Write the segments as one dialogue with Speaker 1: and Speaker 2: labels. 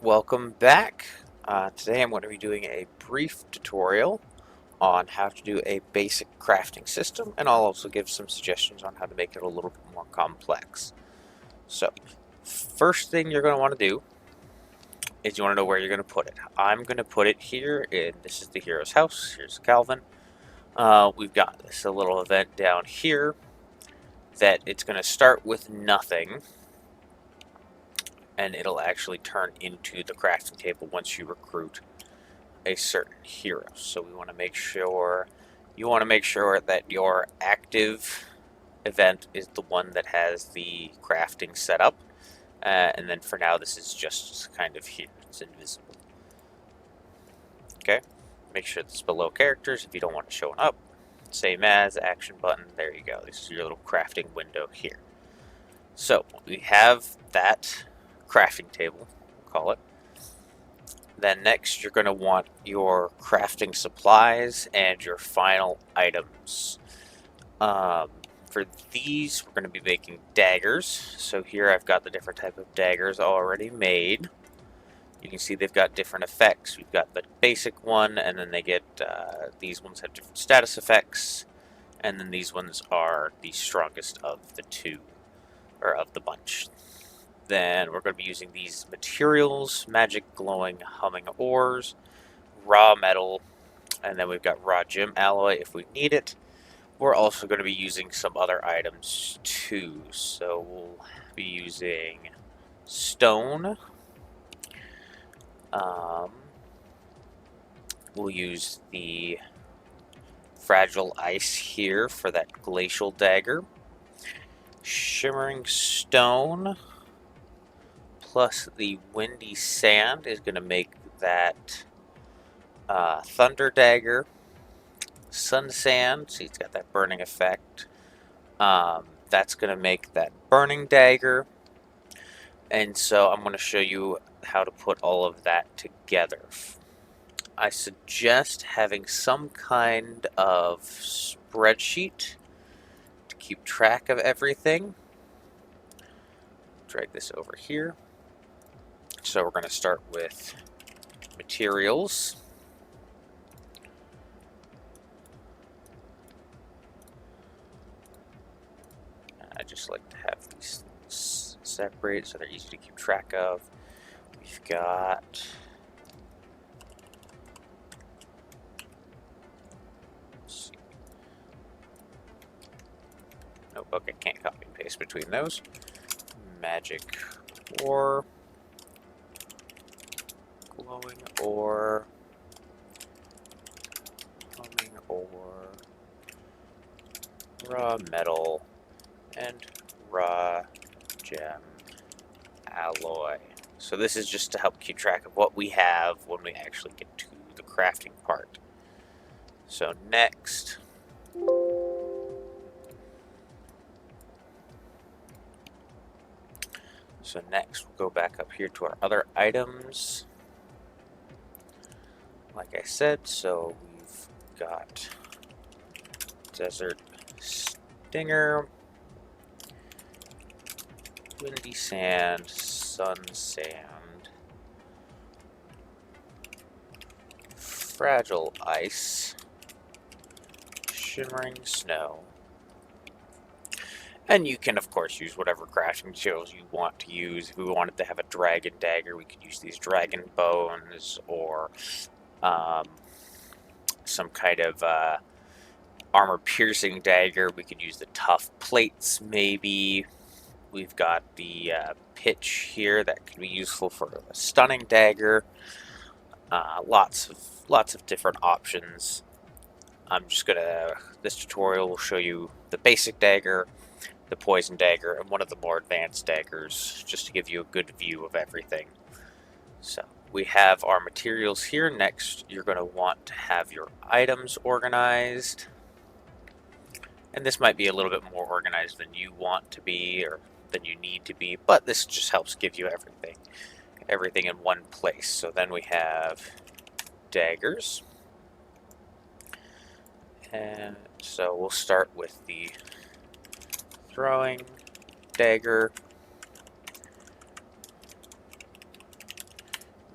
Speaker 1: Welcome back. Today I'm going to be doing a brief tutorial on how to do a basic crafting system, and I'll also give some suggestions on how to make it a little bit more complex. So, first thing you're going to want to do is you want to know where you're going to put it. I'm going to put it here, and this is the hero's house. Here's Calvin. We've got this little event down here that it's going to start with nothing, and it'll actually turn into the crafting table once you recruit a certain hero. So we want to make sure that your active event is the one that has the crafting set up, and then for now this is just kind of here. It's invisible. Okay, make sure it's below characters if you don't want it showing up. Same as action button. There you go. This is your little crafting window here. So we have that crafting table, we'll call it. Then next you're going to want your crafting supplies and your final items. For these we're going to be making daggers. So here I've got the different type of daggers already made. You can see they've got different effects. We've got the basic one, and then they get these ones have different status effects, and then these ones are the strongest of the two, or of the bunch. Then we're going to be using these materials: magic glowing humming ores, raw metal, and then we've got raw gem alloy if we need it. We're also going to be using some other items too. So we'll be using stone. We'll use the fragile ice here for that glacial dagger. Shimmering stone plus the windy sand is going to make that thunder dagger. Sun sand, see it's got that burning effect. That's going to make that burning dagger. And so I'm going to show you how to put all of that together. I suggest having some kind of spreadsheet to keep track of everything. Drag this over here. So we're going to start with materials. I just like to have these things separate so they're easy to keep track of. We've got notebook. I can't copy and paste between those. Magic ore, glowing ore, humming ore, raw metal, and raw gem alloy. So this is just to help keep track of what we have when we actually get to the crafting part. So next, we'll go back up here to our other items. Like I said, so we've got desert stinger, windy sand, sun sand, fragile ice, shimmering snow. And you can, of course, use whatever crafting materials you want to use. If we wanted to have a dragon dagger, we could use these dragon bones, or some kind of armor-piercing dagger. We could use the tough plates, maybe. We've got the pitch here that can be useful for a stunning dagger. Lots of different options. This tutorial will show you the basic dagger, the poison dagger, and one of the more advanced daggers, just to give you a good view of everything. So we have our materials here. Next, you're going to want to have your items organized. And this might be a little bit more organized than you want to be or than you need to be, but this just helps give you everything in one place. So then we have daggers. And so we'll start with the throwing dagger.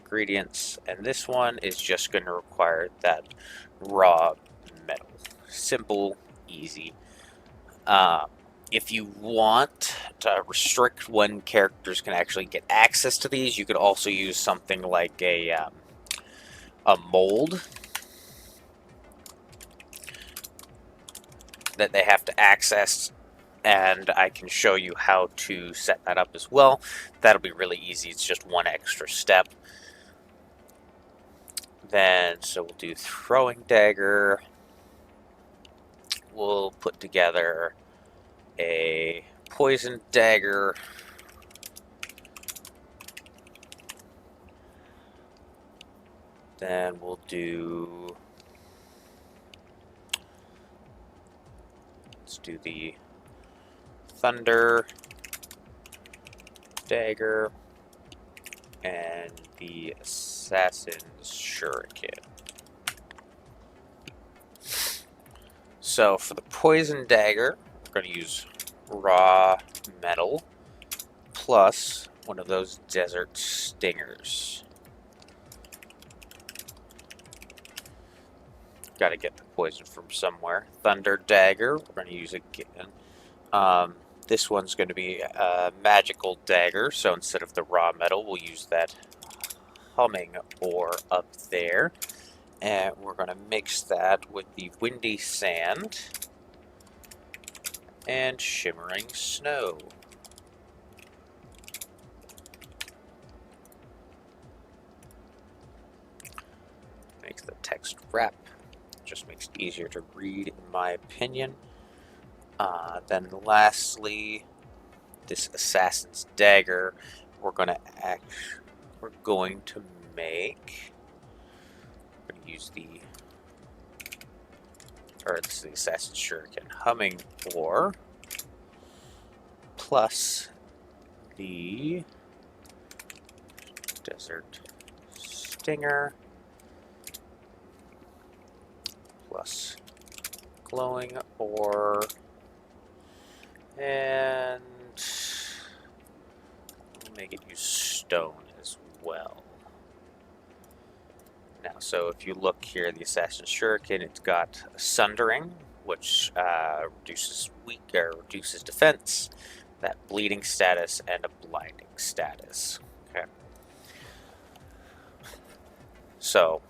Speaker 1: ingredients, and this one is just going to require that raw metal. Simple, easy. If you want to restrict when characters can actually get access to these, you could also use something like a mold that they have to access, and I can show you how to set that up as well. That'll be really easy. It's just one extra step. Then, so we'll do throwing dagger. We'll put together a poison dagger. Then we'll do, let's do the thunder dagger and the assassin's shuriken. So for the poison dagger, we're going to use raw metal plus one of those desert stingers. Got to get the poison from somewhere. Thunder dagger, we're going to use again. This one's going to be a magical dagger, so instead of the raw metal, we'll use that humming ore up there. And we're going to mix that with the windy sand and shimmering snow. Makes the text wrap. Just makes it easier to read, in my opinion. Then lastly, this assassin's dagger, we're going to make. We're going to use this is the assassin's shuriken humming ore plus the desert stinger plus glowing ore, and we'll make it use stone as well. Now, so if you look here, the assassin's shuriken, it's got a sundering, which reduces defense, that bleeding status, and a blinding status. Okay. So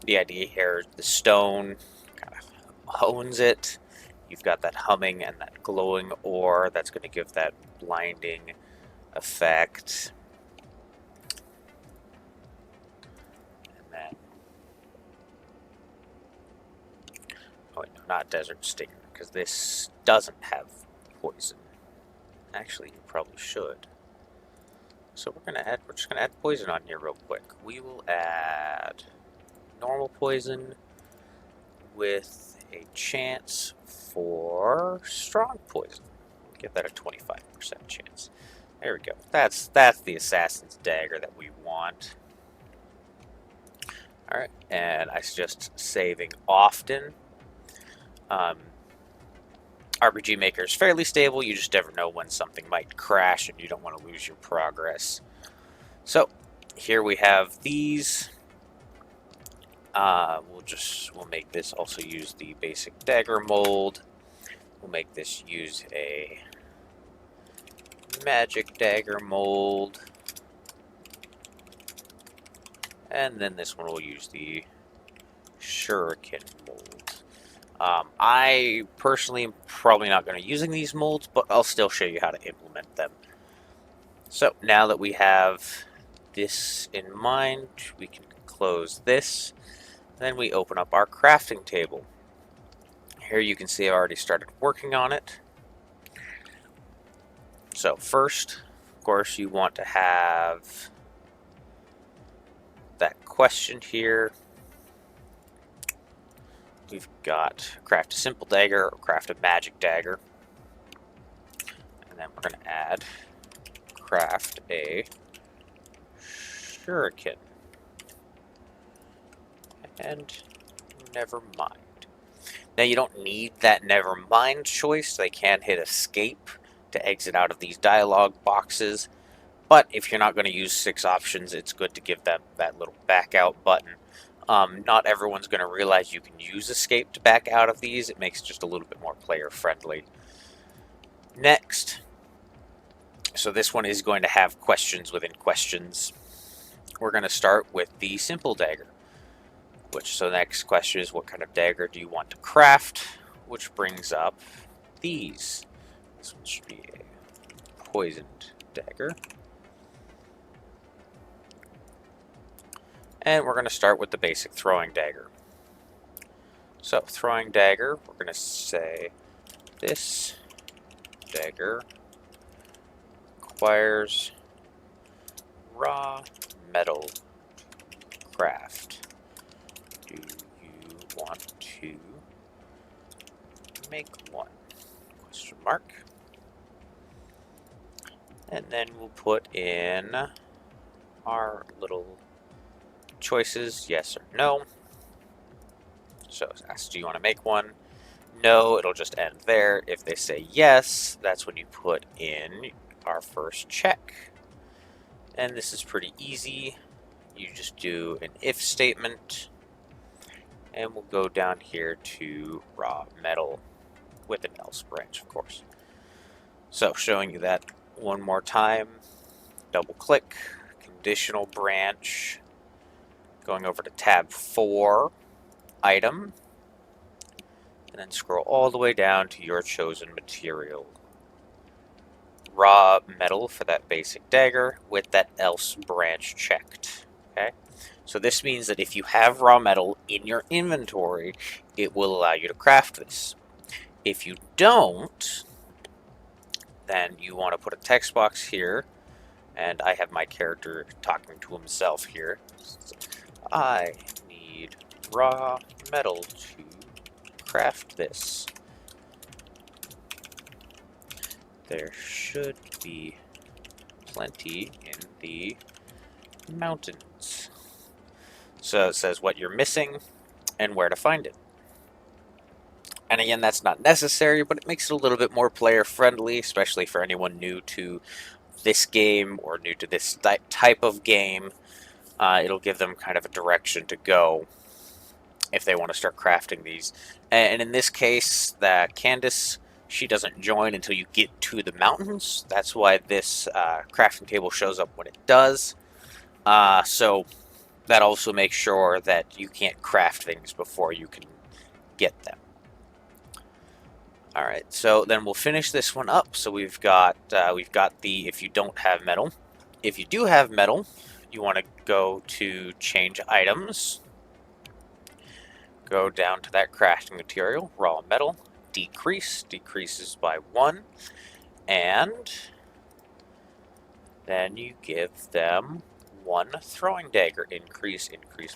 Speaker 1: the idea here is the stone kind of hones it. You've got that humming and that glowing ore that's going to give that blinding effect. And then, oh wait, no, not desert stinger, because this doesn't have poison. Actually, you probably should. So we're just gonna add poison on here real quick. We will add normal poison with a chance for strong poison. Give that a 25% chance. There we go. That's the assassin's dagger that we want. Alright, and I suggest saving often. RPG Maker is fairly stable, you just never know when something might crash and you don't want to lose your progress. So, here we have these. We'll make this also use the basic dagger mold. We'll make this use a magic dagger mold. And then this one will use the shuriken mold. I personally am probably not going to be using these molds, but I'll still show you how to implement them. So now that we have this in mind, we can close this. Then we open up our crafting table. Here you can see I've already started working on it. So first, of course, you want to have that question here. We've got craft a simple dagger or craft a magic dagger. And then we're going to add craft a shuriken. And never mind. Now you don't need that never mind choice. They can hit escape to exit out of these dialog boxes. But if you're not going to use 6 options, it's good to give them that little back out button. Not everyone's going to realize you can use escape to back out of these. It makes it just a little bit more player friendly. Next, so this one is going to have questions within questions. We're going to start with the simple dagger. So the next question is, what kind of dagger do you want to craft? Which brings up these. This one should be a poisoned dagger. And we're going to start with the basic throwing dagger. So throwing dagger, we're going to say this dagger requires raw metal craft. Do you want to make one? Question mark. And then we'll put in our little choices, yes or no. So it asks, do you want to make one? No, it'll just end there. If they say yes, that's when you put in our first check. And this is pretty easy. You just do an if statement, and we'll go down here to raw metal with an else branch, of course. So showing you that one more time, double click, conditional branch, going over to tab 4, item, and then scroll all the way down to your chosen material. Raw metal for that basic dagger with that else branch checked. Okay, so this means that if you have raw metal in your inventory, it will allow you to craft this. If you don't, then you want to put a text box here, and I have my character talking to himself here. I need raw metal to craft this. There should be plenty in the mountains. So it says what you're missing and where to find it. And again, that's not necessary, but it makes it a little bit more player friendly, especially for anyone new to this game or new to this type of game. It'll give them kind of a direction to go if they want to start crafting these. And in this case, Candace, she doesn't join until you get to the mountains. That's why this crafting table shows up when it does. So that also makes sure that you can't craft things before you can get them. All right, so then we'll finish this one up. So we've got the if you don't have metal. If you do have metal, you want to go to change items. Go down to that crafting material, raw metal, decreases by 1, and then you give them 1 throwing dagger, increase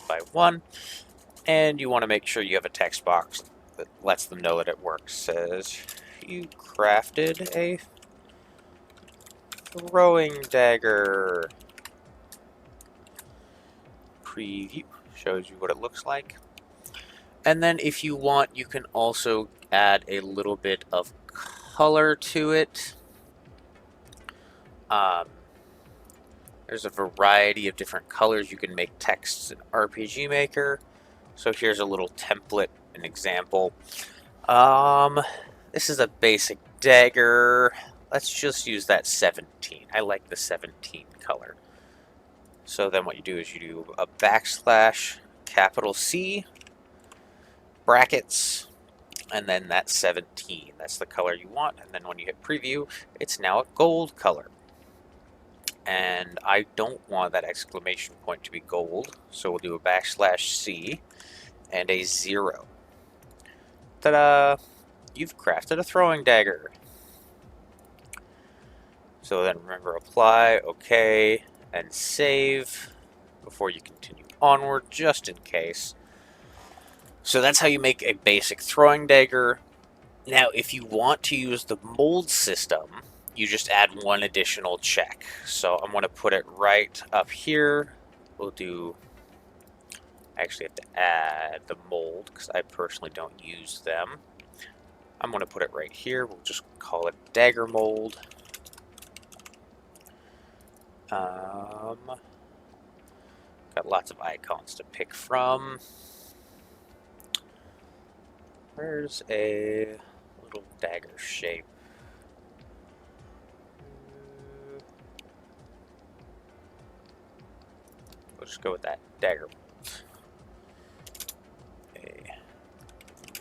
Speaker 1: by 1, and you want to make sure you have a text box that lets them know that it works. Says you crafted a throwing dagger. Preview shows you what it looks like. And then if you want, you can also add a little bit of color to it. There's a variety of different colors. You can make texts in RPG Maker. So here's a little template, an example. This is a basic dagger. Let's just use that 17. I like the 17 color. So then what you do is you do a backslash, capital C, brackets, and then that's 17. That's the color you want. And then when you hit preview, it's now a gold color. And I don't want that exclamation point to be gold, so we'll do a backslash C and a 0. Ta-da! You've crafted a throwing dagger. So then remember, apply, OK, and save before you continue onward, just in case. So that's how you make a basic throwing dagger. Now, if you want to use the mold system, you just add 1 additional check. So I'm going to put it right up here. We'll do... I actually have to add the mold because I personally don't use them. I'm going to put it right here. We'll just call it dagger mold. Got lots of icons to pick from. Where's a little dagger shape? We'll just go with that dagger. A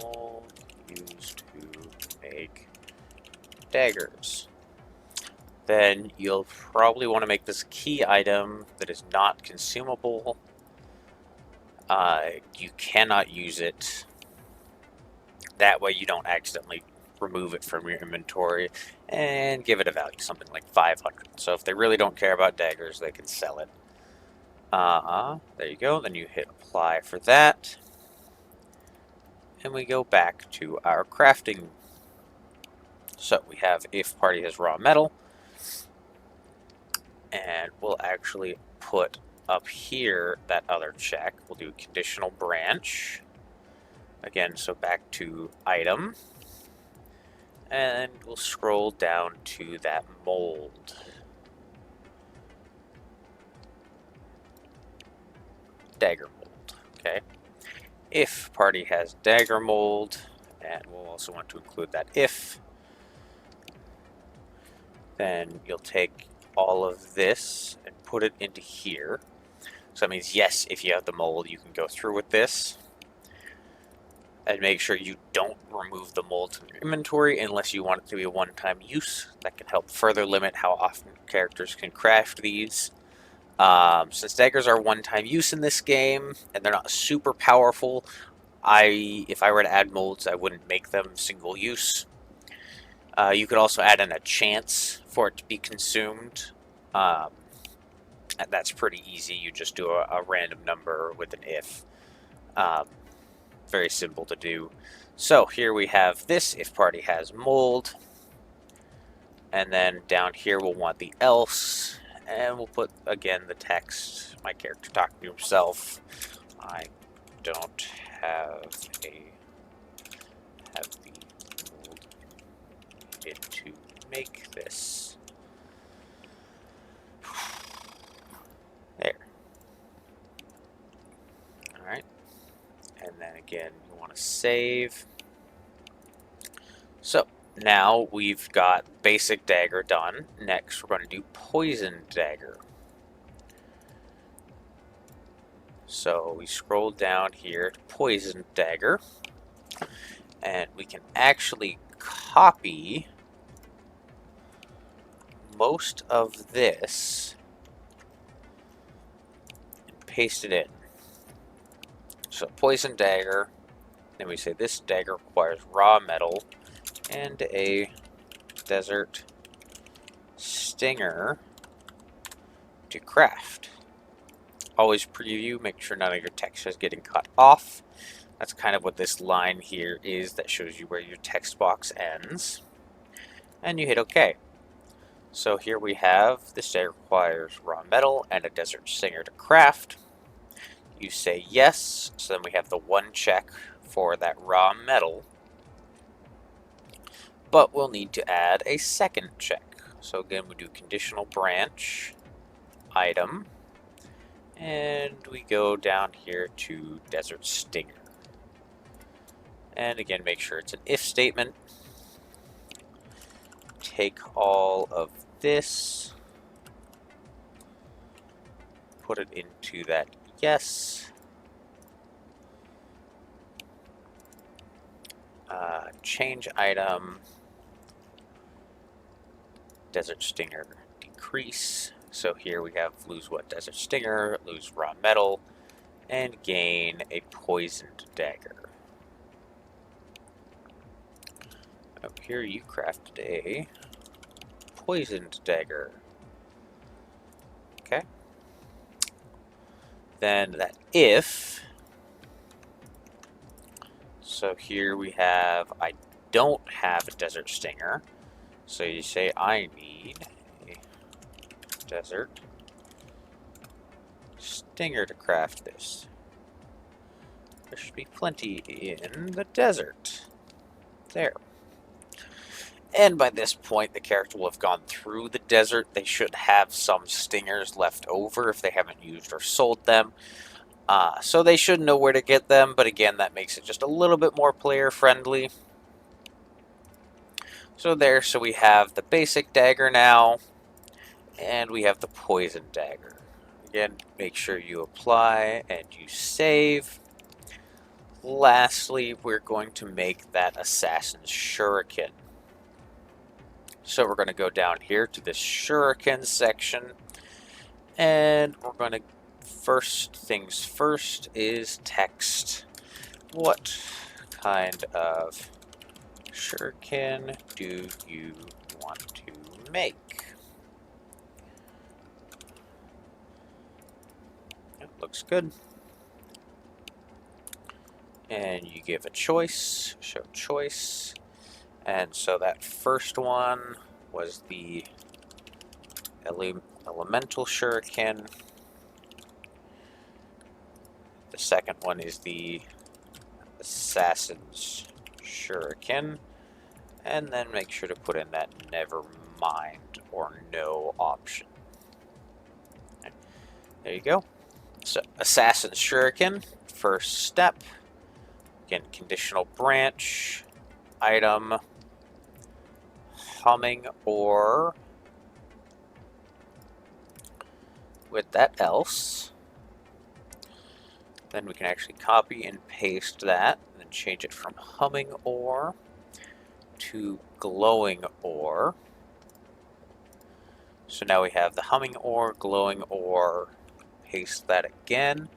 Speaker 1: mold used to make daggers. Then you'll probably want to make this key item that is not consumable. You cannot use it. That way you don't accidentally remove it from your inventory and give it a value, something like 500. So if they really don't care about daggers, they can sell it. There you go. Then you hit apply for that. And we go back to our crafting. So we have if party has raw metal. And we'll actually put up here that other check. We'll do conditional branch. Again, so back to item. And we'll scroll down to that mold. Dagger mold, okay? If party has dagger mold, and we'll also want to include that if, then you'll take all of this and put it into here. So that means, yes, if you have the mold, you can go through with this. And make sure you don't remove the molds from your inventory unless you want it to be a one-time use. That can help further limit how often characters can craft these. Since daggers are one-time use in this game, and they're not super powerful, if I were to add molds, I wouldn't make them single use. You could also add in a chance for it to be consumed. And that's pretty easy. You just do a random number with an if. Very simple to do. So here we have this if party has mold. And then down here we'll want the else. And we'll put, again, the text. My character talking to himself. I don't have the mold needed to make this. There. Alright. And then again, you want to save. So now we've got basic dagger done. Next, we're going to do poison dagger. So we scroll down here to poison dagger, and we can actually copy most of this and paste it in. So poison dagger, then we say this dagger requires raw metal and a desert stinger to craft. Always preview, make sure none of your text is getting cut off. That's kind of what this line here is that shows you where your text box ends. And you hit OK. So here we have this dagger requires raw metal and a desert stinger to craft. You say yes, so then we have the one check for that raw metal. But we'll need to add a second check. So again, we do conditional branch, item, and we go down here to desert stinger. And again, make sure it's an if statement. Take all of this, put it into that yes. Change item, desert stinger decrease. So here we have lose what? Desert stinger, lose raw metal, and gain a poisoned dagger. Up here you crafted a poisoned dagger. Okay. Then that if, so here we have, I don't have a desert stinger. So you say I need a desert stinger to craft this. There should be plenty in the desert. There. And by this point, the character will have gone through the desert. They should have some stingers left over if they haven't used or sold them. So they should know where to get them, but again, that makes it just a little bit more player friendly. So we have the basic dagger now, and we have the poison dagger. Again, make sure you apply and you save. Lastly, we're going to make that assassin's shuriken. So we're going to go down here to this shuriken section, and we're going to, first things first is text. What kind of shuriken do you want to make? It looks good. And you give a choice, show choice. And so that first one was the elemental shuriken. The second one is the assassin's shuriken. And then make sure to put in that never mind or no option. There you go. So assassin's shuriken, first step. Again, conditional branch, item, humming or with that else. Then we can actually copy and paste that and then change it from humming ore to glowing ore. So now we have the humming ore, glowing ore, paste that again,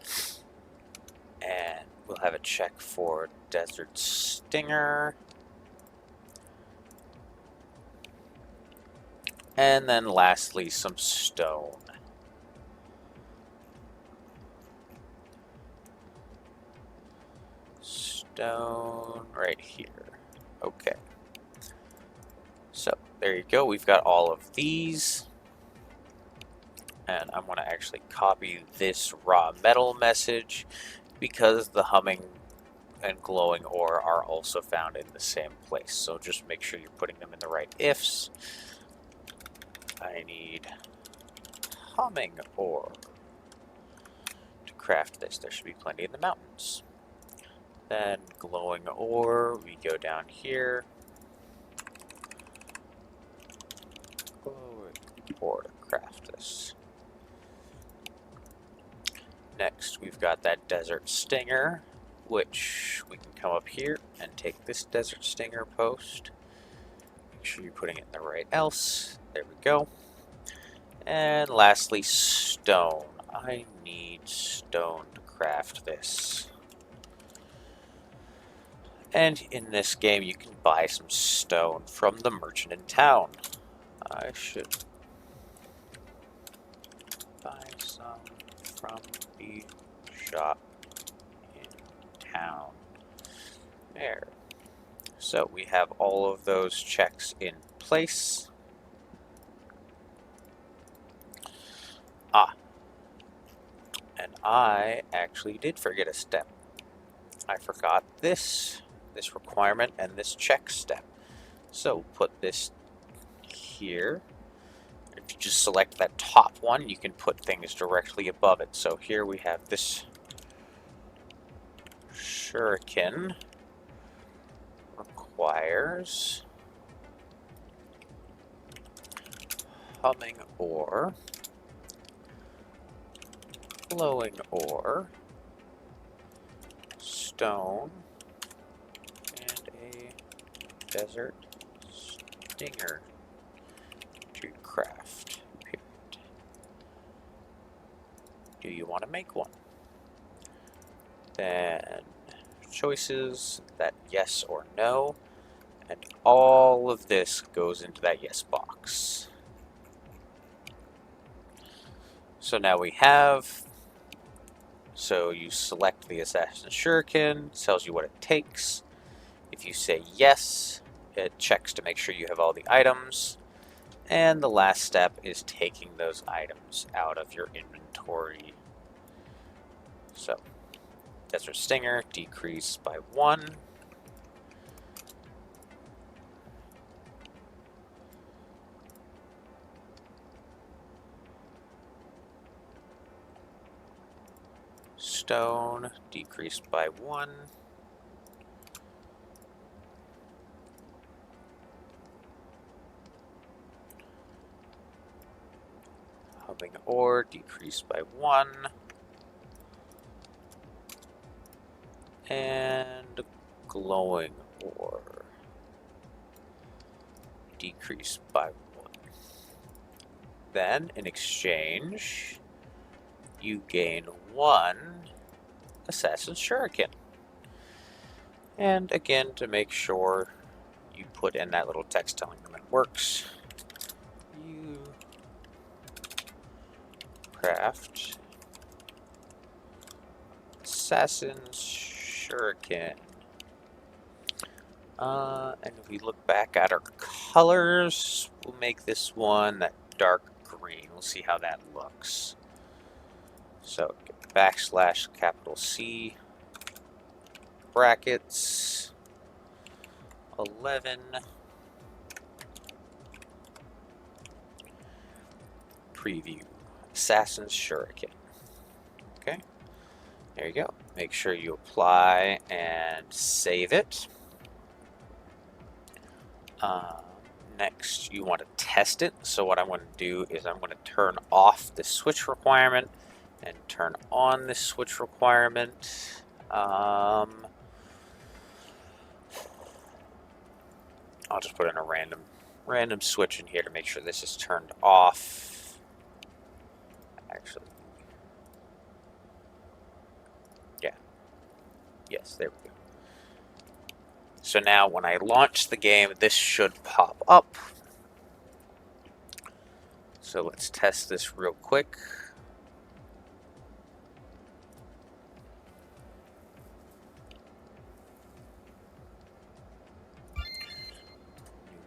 Speaker 1: and we'll have a check for desert stinger. And then lastly, some stone. Stone right here. Okay. So there you go. We've got all of these. And I'm going to actually copy this raw metal message because the humming and glowing ore are also found in the same place. So just make sure you're putting them in the right ifs. I need humming ore to craft this. There should be plenty in the mountains. Then glowing ore, we go down here. Glowing ore to craft this. Next, we've got that desert stinger, which we can come up here and take this desert stinger post. Make sure you're putting it in the right else. There we go. And lastly, stone. I need stone to craft this. And in this game, you can buy some stone from the merchant in town. I should buy some from the shop in town. There. So we have all of those checks in place. And I actually did forget a step. I forgot this requirement and this check step. So put this here. If you just select that top one, you can put things directly above it. So here we have this shuriken requires humming ore, glowing ore, stone, and a desert stinger to craft. Period. Do you want to make one? Then choices, that yes or no, and all of this goes into that yes box. So now we have, so you select the Assassin's Shuriken, tells you what it takes. If you say yes, it checks to make sure you have all the items. And the last step is taking those items out of your inventory. So, Desert Stinger, decrease by 1. Stone decreased by 1. Humming ore decreased by 1. And glowing ore decreased by 1. Then, in exchange, you gain 1 Assassin's Shuriken. And again, to make sure you put in that little text telling them it works, you craft Assassin's Shuriken. And if we look back at our colors, we'll make this one that dark green. We'll see how that looks. So backslash capital C brackets 11 preview Assassin's Shuriken. Okay, there you go. Make sure you apply and save it. Next, you want to test it. So what I'm going to do is I'm going to turn off the switch requirement and turn on the switch requirement. I'll just put in a random switch in here to make sure this is turned off. Actually, yeah. Yes, there we go. So now when I launch the game, this should pop up. So let's test this real quick. New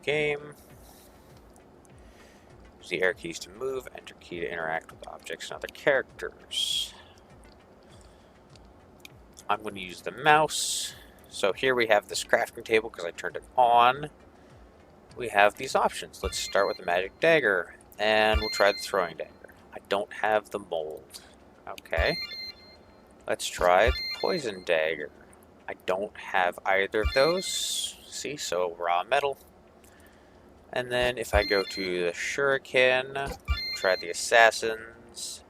Speaker 1: game. Use the air keys to move, enter key to interact with objects and other characters. I'm going to use the mouse. So here we have this crafting table because I turned it on. We have these options. Let's start with the magic dagger, and we'll try the throwing dagger. I don't have the mold. Okay. Let's try the poison dagger. I don't have either of those. See, so raw metal. And then if I go to the shuriken, try the assassins,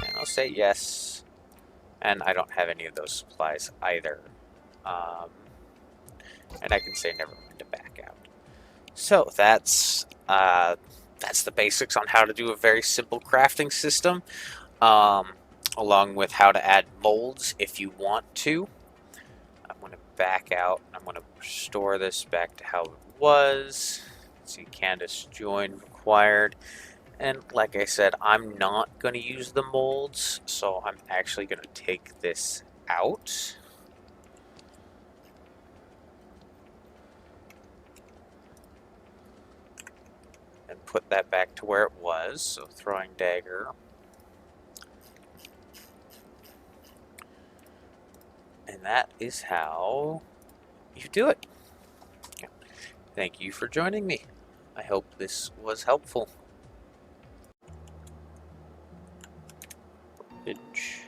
Speaker 1: and I'll say yes. And I don't have any of those supplies either. And I can say never mind to back out. So that's the basics on how to do a very simple crafting system, along with how to add molds if you want to. I'm going to back out. I'm going to restore this back to how it was. See, Candace join required. And like I said, I'm not going to use the molds, so I'm actually going to take this out. And put that back to where it was. So throwing dagger. And that is how you do it. Thank you for joining me. I hope this was helpful. Itch.